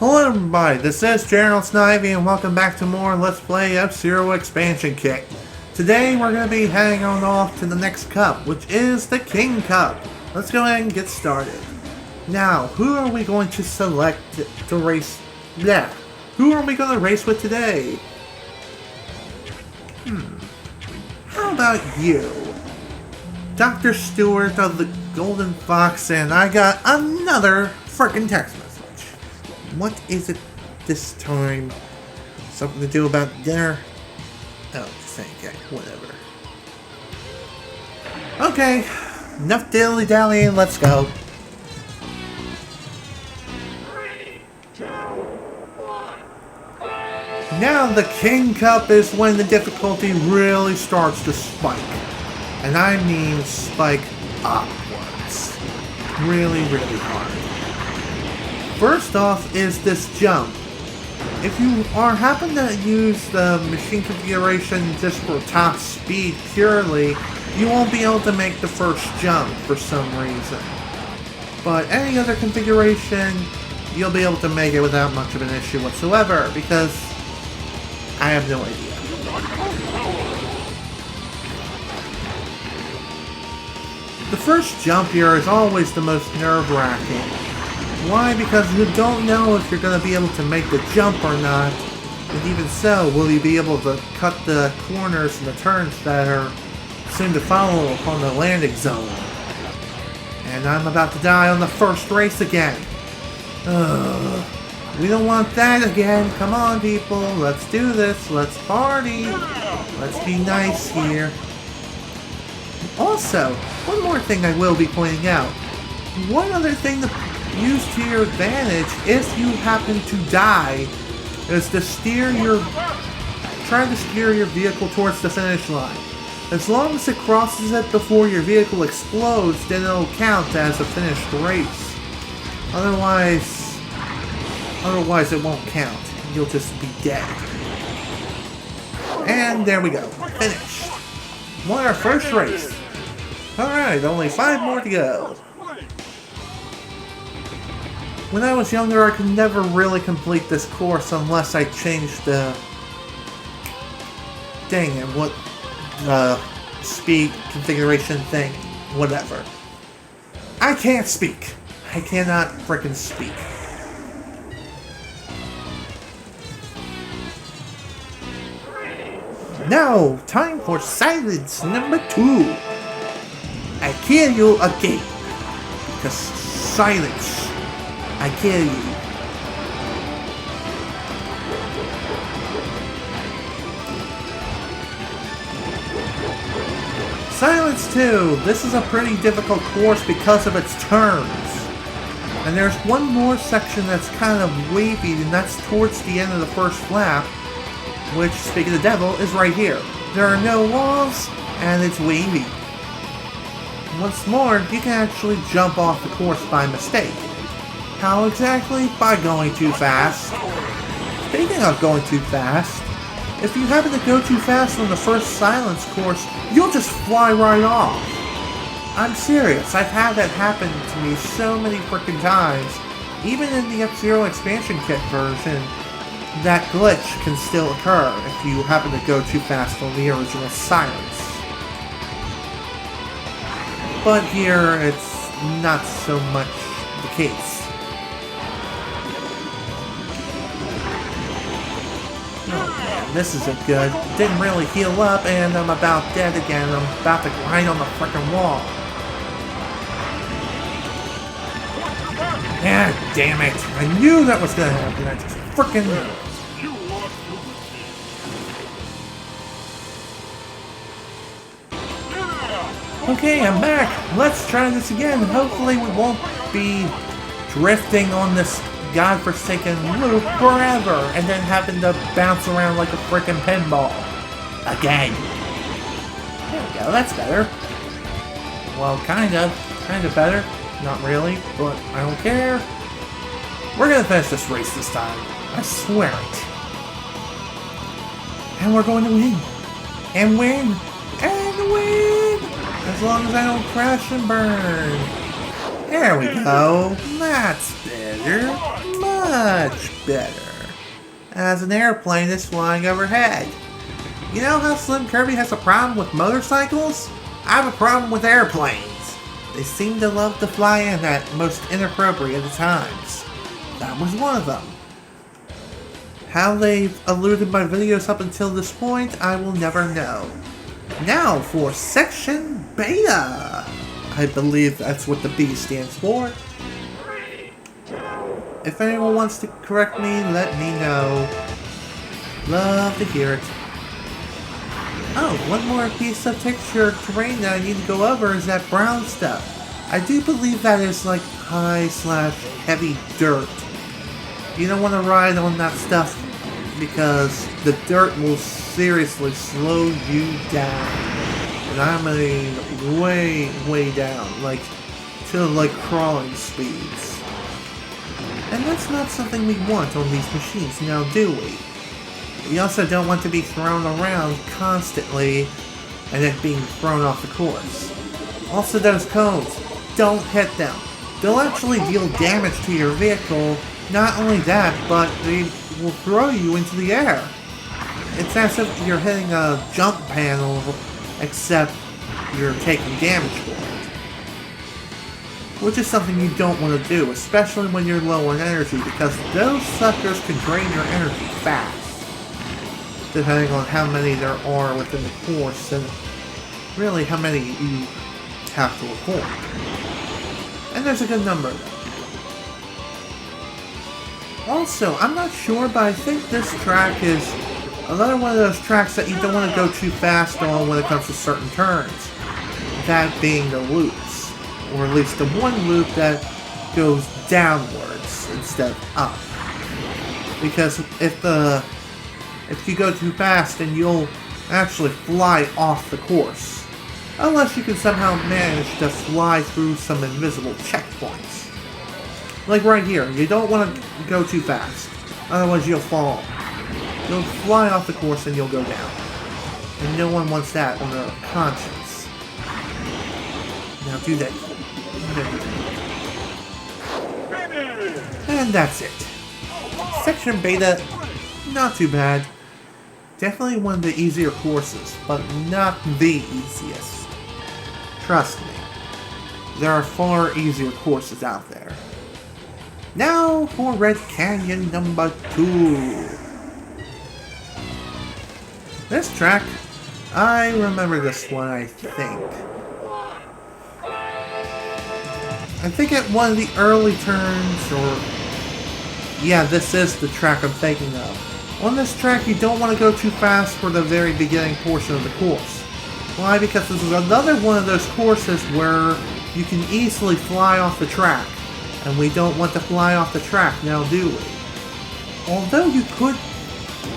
Hello everybody, this is General Snivy and welcome back to more Let's Play F-Zero Expansion Kit. Today we're going to be heading on off to the next cup, which is the King Cup. Let's go ahead and get started. Now, who are we going to select to race? Yeah, who are we going to race with today? How about you? Dr. Stewart of the Golden Fox, and I got another frickin' text message. What is it this time? Something to do about dinner? Oh, just okay, whatever. Okay, enough dilly-dallying, let's go. 3, 2, 1. Now the King Cup is when the difficulty really starts to spike. And I mean spike upwards. Really, really hard. First off is this jump. If you happen to use the machine configuration just for top speed purely, you won't be able to make the first jump for some reason. But any other configuration, you'll be able to make it without much of an issue whatsoever, because I have no idea. The first jump here is always the most nerve-wracking. Why? Because you don't know if you're going to be able to make the jump or not. And even so, will you be able to cut the corners and the turns that are soon to follow upon the landing zone? And I'm about to die on the first race again. Ugh. We don't want that again. Come on, people. Let's do this. Let's party. Let's be nice here. Also, one more thing I will be pointing out. One other thing to use to your advantage if you happen to die is to try to steer your vehicle towards the finish line. As long as it crosses it before your vehicle explodes, then it'll count as a finished race. Otherwise it won't count. You'll just be dead. And there we go. Finished. Won our first race. Alright, only 5 more to go. When I was younger, I could never really complete this course unless I changed the... Dang it, what... speed configuration thing. Whatever. I can't speak. I cannot frickin' speak. Now, time for silence number 2. I kill you again. Because silence. I kill you. Silence 2. This is a pretty difficult course because of its turns. And there's one more section that's kind of wavy, and that's towards the end of the first lap, which, speaking of the devil, is right here. There are no walls, and it's wavy. What's more, you can actually jump off the course by mistake. How exactly? By going too fast. Speaking of going too fast, if you happen to go too fast on the first silence course, you'll just fly right off. I'm serious, I've had that happen to me so many freaking times. Even in the F-Zero Expansion Kit version, that glitch can still occur if you happen to go too fast on the original silence. But here, it's not so much the case. Oh man, this isn't good. Didn't really heal up, and I'm about dead again. I'm about to grind on the frickin' wall. Ah, damn it. I knew that was gonna happen. I just frickin' knew. Okay, I'm back. Let's try this again. Hopefully we won't be drifting on this godforsaken loop forever and then happen to bounce around like a frickin' pinball. Again. There we go, that's better. Well, kind of better. Not really, but I don't care. We're gonna finish this race this time. I swear it. And we're going to win. And win. And win. As long as I don't crash and burn. There we go. That's better. Much much better, as an airplane is flying overhead. You know how Slim Kirby has a problem with motorcycles? I have a problem with airplanes. They seem to love to fly in at most inappropriate times. That was one of them. How they've eluded my videos up until this point, I will never know. Now for Section Beta. I believe that's what the B stands for. If anyone wants to correct me, let me know. Love to hear it. Oh, one more piece of texture terrain that I need to go over is that brown stuff. I do believe that is like high/heavy dirt. You don't want to ride on that stuff because the dirt will seriously slow you down. And I mean way down, like to like crawling speeds. And that's not something we want on these machines now, do we? We also don't want to be thrown around constantly and then being thrown off the course. Also, those cones, don't hit them. They'll actually deal damage to your vehicle. Not only that, but they will throw you into the air. It's as if you're hitting a jump panel, except you're taking damage for it. Which is something you don't want to do, especially when you're low on energy, because those suckers can drain your energy fast. Depending on how many there are within the course, and really how many you have to avoid. And there's a good number of them. Also, I'm not sure, but I think this track is another one of those tracks that you don't want to go too fast on when it comes to certain turns. That being the loops, or at least the one loop that goes downwards instead of up. Because if you go too fast, then you'll actually fly off the course. Unless you can somehow manage to fly through some invisible checkpoints. Like right here, you don't want to go too fast. Otherwise you'll fall. You'll fly off the course and you'll go down. And no one wants that on their conscience. Now do that. And that's it. Section Beta, not too bad. Definitely one of the easier courses, but not the easiest. Trust me, there are far easier courses out there. Now for Red Canyon number 2. This track, I remember this one, I think at one of the early turns, or yeah, this is the track I'm thinking of. On this track, you don't want to go too fast for the very beginning portion of the course. Why? Because this is another one of those courses where you can easily fly off the track. And we don't want to fly off the track now, do we? Although you could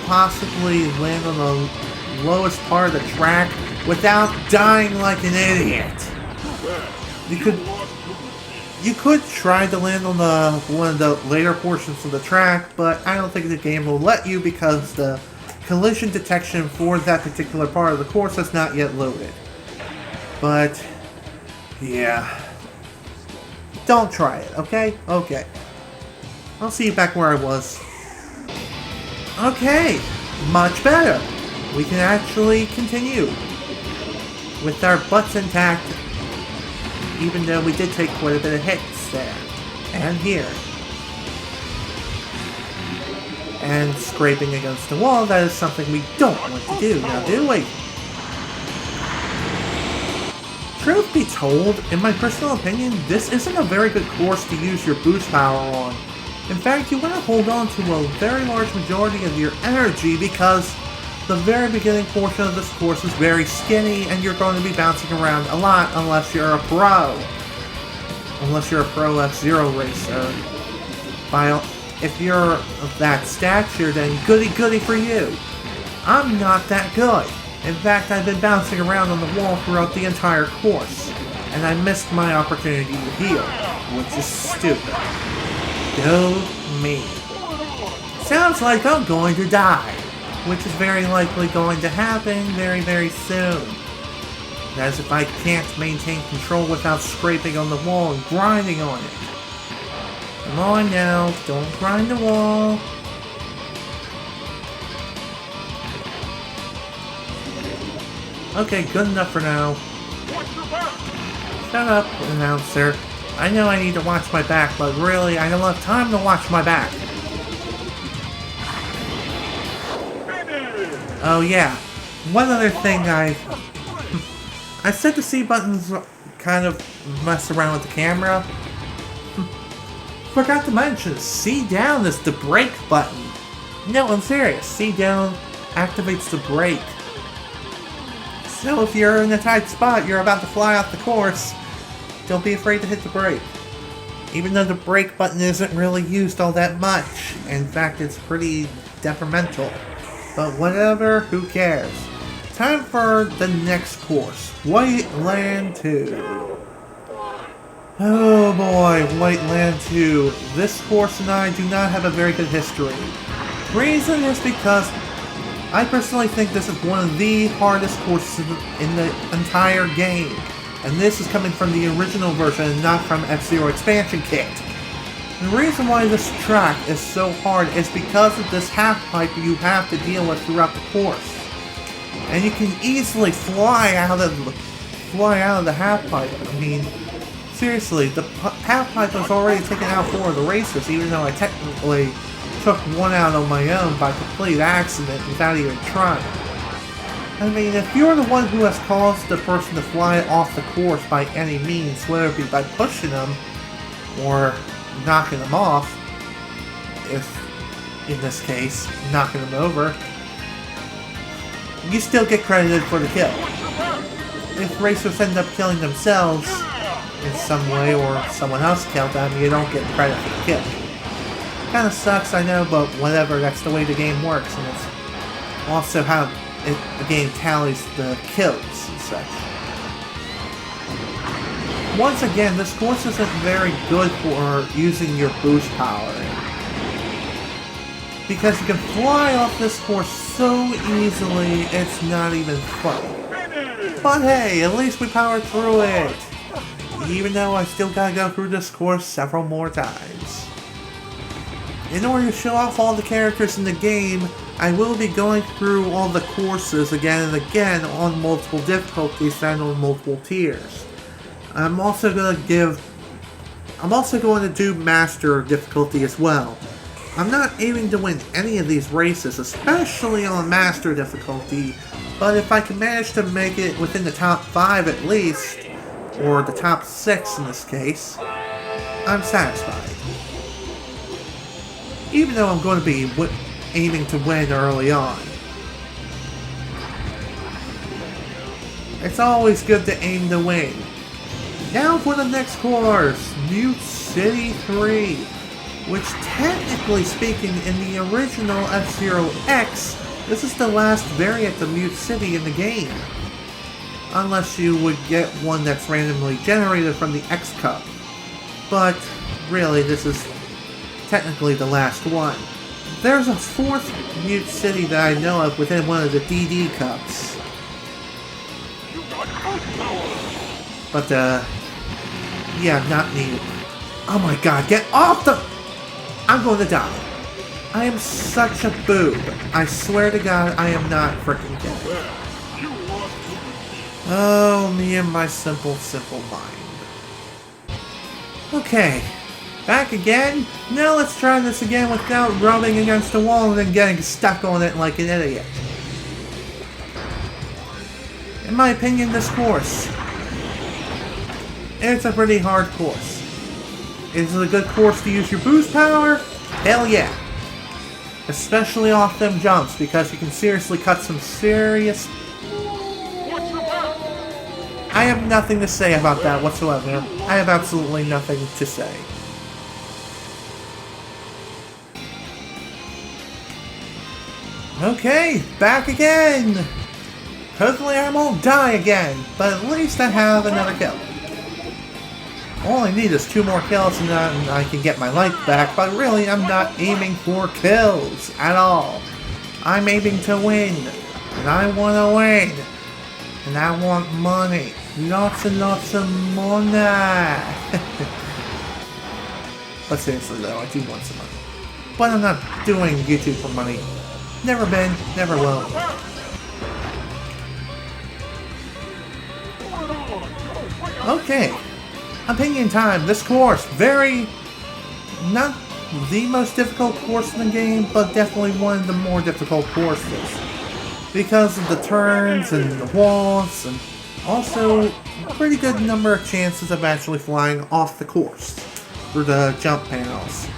possibly land on the lowest part of the track without dying like an idiot. You could try to land on one of the later portions of the track, but I don't think the game will let you because the collision detection for that particular part of the course is not yet loaded. But, yeah. Don't try it, okay? Okay. I'll see you back where I was. Okay, much better. We can actually continue with our butts intact, even though we did take quite a bit of hits there, and here. And scraping against the wall, that is something we don't want to do, now do we? Truth be told, in my personal opinion, this isn't a very good course to use your boost power on. In fact, you want to hold on to a very large majority of your energy because the very beginning portion of this course is very skinny and you're going to be bouncing around a lot unless you're a pro. Unless you're a pro F-Zero racer. If you're of that stature, then goody for you. I'm not that good. In fact, I've been bouncing around on the wall throughout the entire course, and I missed my opportunity to heal, which is stupid. Go me. Sounds like I'm going to die, which is very likely going to happen very soon. As if I can't maintain control without scraping on the wall and grinding on it. Come on now, don't grind the wall. Okay, good enough for now. Watch your back! Shut up, announcer. I know I need to watch my back, but really, I don't have time to watch my back. Finish! Oh yeah, one other thing I said the C buttons kind of mess around with the camera. Forgot to mention, C down is the brake button. No, I'm serious. C down activates the brake. So if you're in a tight spot, you're about to fly off the course, don't be afraid to hit the brake. Even though the brake button isn't really used all that much. In fact, it's pretty detrimental. But whatever, who cares? Time for the next course, White Land 2. Oh boy, White Land 2. This course and I do not have a very good history. Reason is because I personally think this is one of the hardest courses in the entire game. And this is coming from the original version and not from F-Zero Expansion Kit. The reason why this track is so hard is because of this half-pipe you have to deal with throughout the course. And you can easily fly out of the half-pipe. I mean, seriously, the half-pipe was already taken out for the racers, even though I technically took one out on my own by complete accident without even trying. I mean, if you're the one who has caused the person to fly off the course by any means, whether it be by pushing them or knocking them off, if, in this case, knocking them over, you still get credited for the kill. If racers end up killing themselves in some way or someone else killed them, you don't get credit for the kill. Kinda sucks, I know, but whatever, that's the way the game works, and it's also how the game tallies the kills and such. Once again, this course isn't very good for using your boost power, because you can fly off this course so easily, it's not even funny. But hey, at least we powered through it, even though I still gotta go through this course several more times. In order to show off all the characters in the game, I will be going through all the courses again and again on multiple difficulties and on multiple tiers. I'm also going to do Master difficulty as well. I'm not aiming to win any of these races, especially on Master difficulty, but if I can manage to make it within the top 5 at least, or the top 6 in this case, I'm satisfied. Even though I'm going to be aiming to win early on. It's always good to aim to win. Now for the next course, Mute City 3, which technically speaking in the original F-Zero X, this is the last variant of Mute City in the game. Unless you would get one that's randomly generated from the X Cup. But really, this is technically the last one. There's a 4th Mute City that I know of within one of the DD Cups. But, yeah, not me. Oh my god, get off the... I'm going to die. I am such a boob. I swear to god, I am not freaking kidding. Oh, me and my simple mind. Okay. Back again? Now let's try this again without rubbing against the wall and then getting stuck on it like an idiot. In my opinion, this course, it's a pretty hard course. Is it a good course to use your boost power? Hell yeah. Especially off them jumps, because you can seriously cut some serious... I have nothing to say about that whatsoever. I have absolutely nothing to say. Okay, back again! Hopefully I won't die again, but at least I have another kill. All I need is 2 more kills and then I can get my life back, but really I'm not aiming for kills at all. I'm aiming to win, and I want to win, and I want money. Lots and lots of money! But seriously though, I do want some money. But I'm not doing YouTube for money. Never been, never will. Okay. Opinion time. This course, not the most difficult course in the game, but definitely one of the more difficult courses. Because of the turns and the walls, and also a pretty good number of chances of actually flying off the course for the jump panels.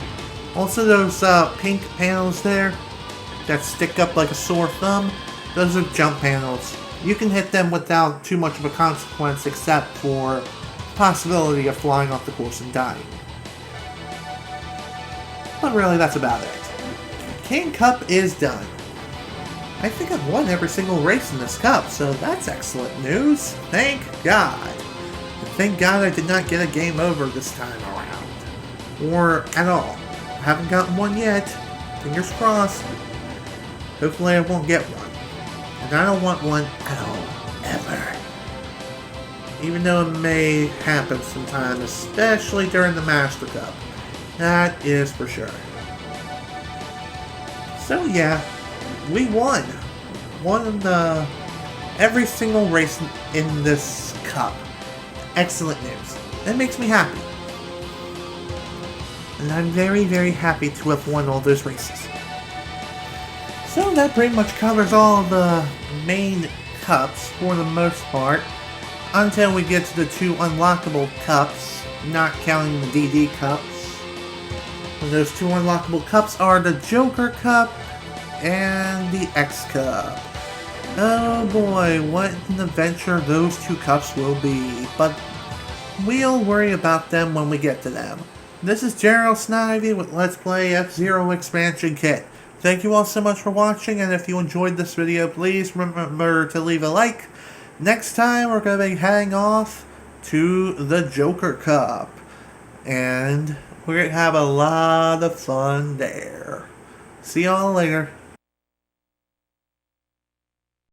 Also those pink panels there that stick up like a sore thumb, those are jump panels. You can hit them without too much of a consequence except for the possibility of flying off the course and dying. But really, that's about it. King Cup is done. I think I've won every single race in this cup, so that's excellent news. Thank God. And thank God I did not get a game over this time around. Or at all. I haven't gotten one yet. Fingers crossed. Hopefully I won't get one. And I don't want one at all. Ever. Even though it may happen sometime, especially during the Master Cup. That is for sure. So yeah, we won. Won every single race in this cup. Excellent news. That makes me happy. And I'm very, very happy to have won all those races. So that pretty much covers all the main cups for the most part. Until we get to the two unlockable cups, not counting the DD cups. And those two unlockable cups are the Joker Cup and the X Cup. Oh boy, what an adventure those two cups will be. But we'll worry about them when we get to them. This is Gerald Snivy with Let's Play F-Zero Expansion Kit. Thank you all so much for watching, and if you enjoyed this video, please remember to leave a like. Next time, we're going to be heading off to the Joker Cup. And we're going to have a lot of fun there. See y'all later.